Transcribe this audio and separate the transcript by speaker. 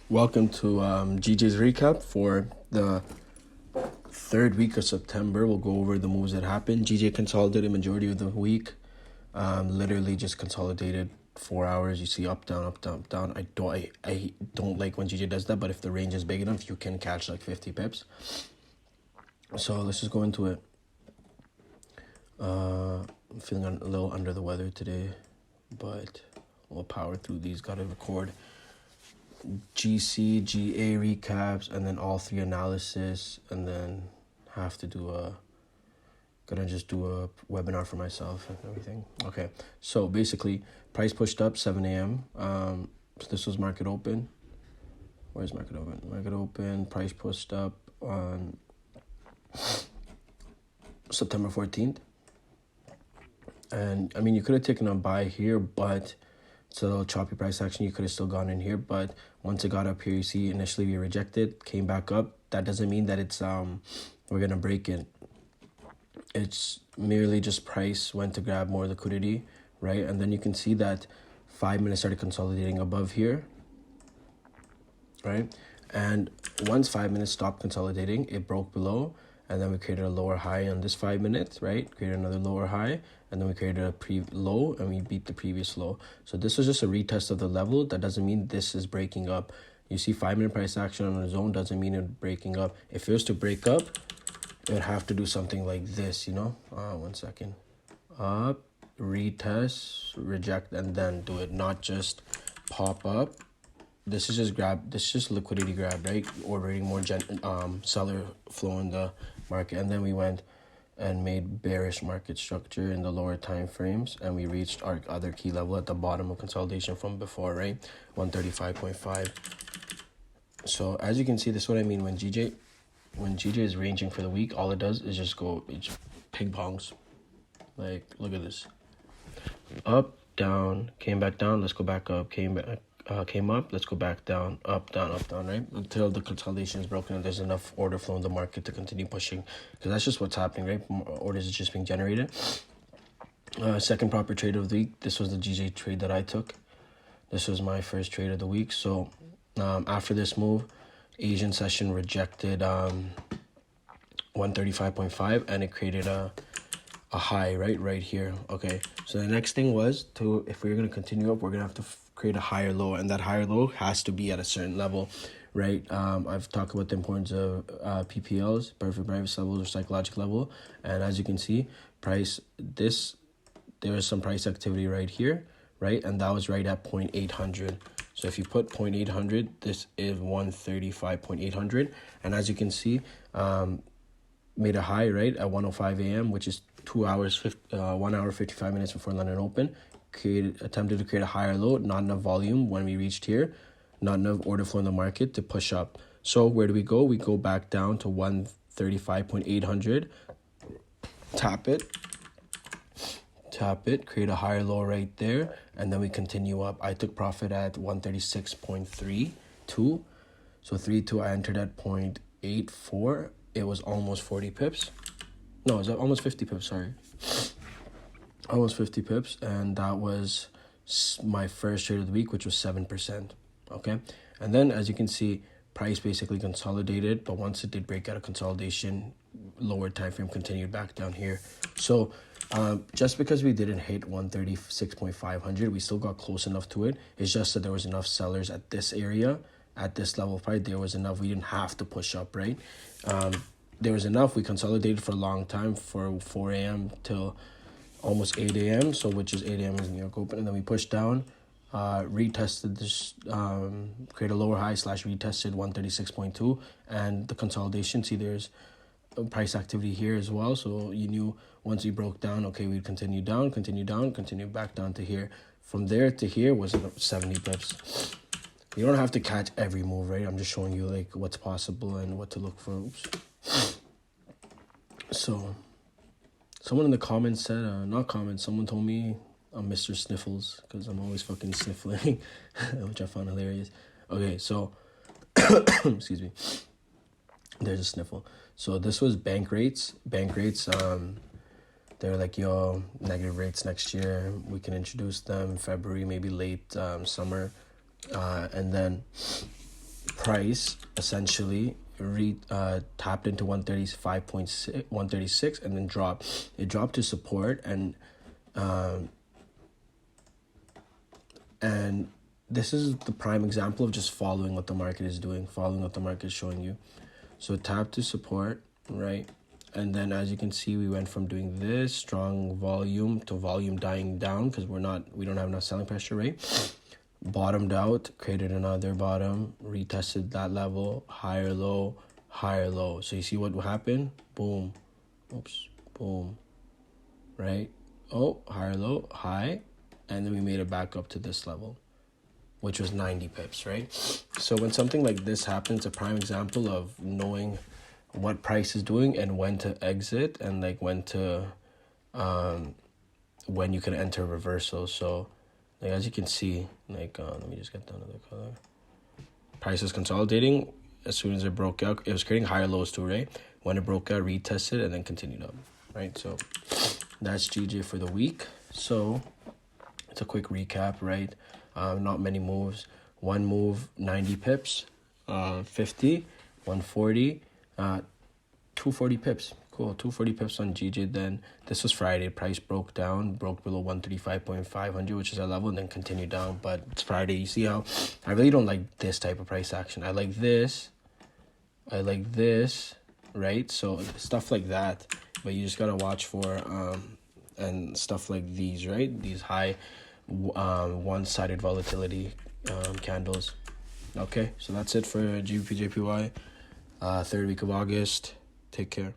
Speaker 1: Welcome to GJ's recap for the third week of September. We'll go over the moves that happened. GJ consolidated majority of the week. Literally just consolidated 4 hours. You see up, down, up, down, up, down. I don't like when GJ does that, but if the range is big enough, you can catch like 50 pips. So let's just go into it. I'm feeling a little under the weather today, but we'll power through these. Gotta record GC, GA recaps, and then all three analysis, and then have to do gonna just do a webinar for myself and everything. Okay, so basically price pushed up 7 a.m. So this was market open. Where's market open? Market open, price pushed up on September 14th. And I mean, you could have taken a buy here, but it's a little choppy price action. You could have still gone in here, but once it got up here, you see initially we rejected, came back up. That doesn't mean that it's we're gonna break it. It's merely just price went to grab more liquidity, right? And then you can see that 5 minutes started consolidating above here, right? And once 5 minutes stopped consolidating, it broke below, and then we created a lower high on this 5 minutes, right? Created another lower high, and then we created a low, and we beat the previous low. So this was just a retest of the level. That doesn't mean this is breaking up. You see 5 minute price action on the zone doesn't mean it breaking up. If it was to break up, it would have to do something like this, you know? 1 second. Up, retest, reject, and then do it. Not just pop up. This is just grab. This is just liquidity grab, right? Ordering more seller flow in the market, and then we went and made bearish market structure in the lower time frames, and we reached our other key level at the bottom of consolidation from before, right? 135.5. So as you can see, this is what I mean when GJ is ranging for the week. All it does is just go, it just ping pongs. Like, look at this. Up, down, came back down. Let's go back up. Came up, let's go back down, up, down, right? Until the consolidation is broken and there's enough order flow in the market to continue pushing. Because that's just what's happening, right? Orders are just being generated. Second proper trade of the week. This was the GJ trade that I took. This was my first trade of the week. So after this move, Asian session rejected 135.5, and it created a high right here. Okay, so the next thing was if we're going to continue up, we're going to have to create a higher low, and that higher low has to be at a certain level, right? I've talked about the importance of PPLs, perfect price levels, or psychological level, and as you can see, there is some price activity right here, right? And that was right at 0.800. So if you put 0.800, this is 135.800, and as you can see, made a high right at 1:05 a.m., which is 1 hour 55 minutes before London Open. Attempted to create a higher low, not enough volume when we reached here, not enough order flow in the market to push up. So where do we go? We go back down to 135.800, tap it, create a higher low right there, and then we continue up. I took profit at 136.32. So 32, I entered at 0.84. It was almost 40 pips. No, it was almost 50 pips, sorry. Almost 50 pips, and that was my first trade of the week, which was 7%. Okay, and then as you can see, price basically consolidated, but once it did break out of consolidation, lower time frame continued back down here. So just because we didn't hit 136.500, we still got close enough to it. It's just that there was enough sellers at this area, at this level of price. There was enough. We didn't have to push up, right? There was enough. We consolidated for a long time, for 4 a.m. till almost 8 a.m. So which is 8 a.m. is New York Open, and then we pushed down, retested this, create a lower high / retested 136.2, and the consolidation. See, there's a price activity here as well. So you knew once we broke down, okay, we'd continue down, continue back down to here. From there to here was 70 pips. You don't have to catch every move, right? I'm just showing you like what's possible and what to look for. Oops. So someone in the comments said, someone told me I'm Mr. Sniffles because I'm always fucking sniffling, which I found hilarious. Okay, so, excuse me, there's a sniffle. So this was bank rates. They're like, yo, negative rates next year. We can introduce them in February, maybe late summer. And then price essentially tapped into 136 and then dropped. It dropped to support, and this is the prime example of just following what the market is doing, following what the market is showing you. So it tapped to support, right? And then as you can see, we went from doing this strong volume to volume dying down because we don't have enough selling pressure, right? Bottomed out, created another bottom, retested that level, higher low, higher low. So you see what happened? Boom. Oops. Boom. Right? Oh, higher low, high. And then we made it back up to this level, which was 90 pips, right? So when something like this happens, a prime example of knowing what price is doing and when to exit, and like when you can enter reversal. So like as you can see, like let me just get down to the color. Price is consolidating. As soon as it broke out, it was creating higher lows too, right? When it broke out, retested and then continued up, right? So that's GJ for the week. So it's a quick recap, right? Not many moves. One move, 90 pips, 50, 140, 240 pips. Cool, 240 pips on GJ. Then this was Friday. Price broke below 135.500, which is a level, and then continued down. But it's Friday. You see how I really don't like this type of price action. I like this, right? So stuff like that. But you just gotta watch for and stuff like these, right? These high one-sided volatility candles. Okay, so that's it for GBPJPY, third week of August. Take care.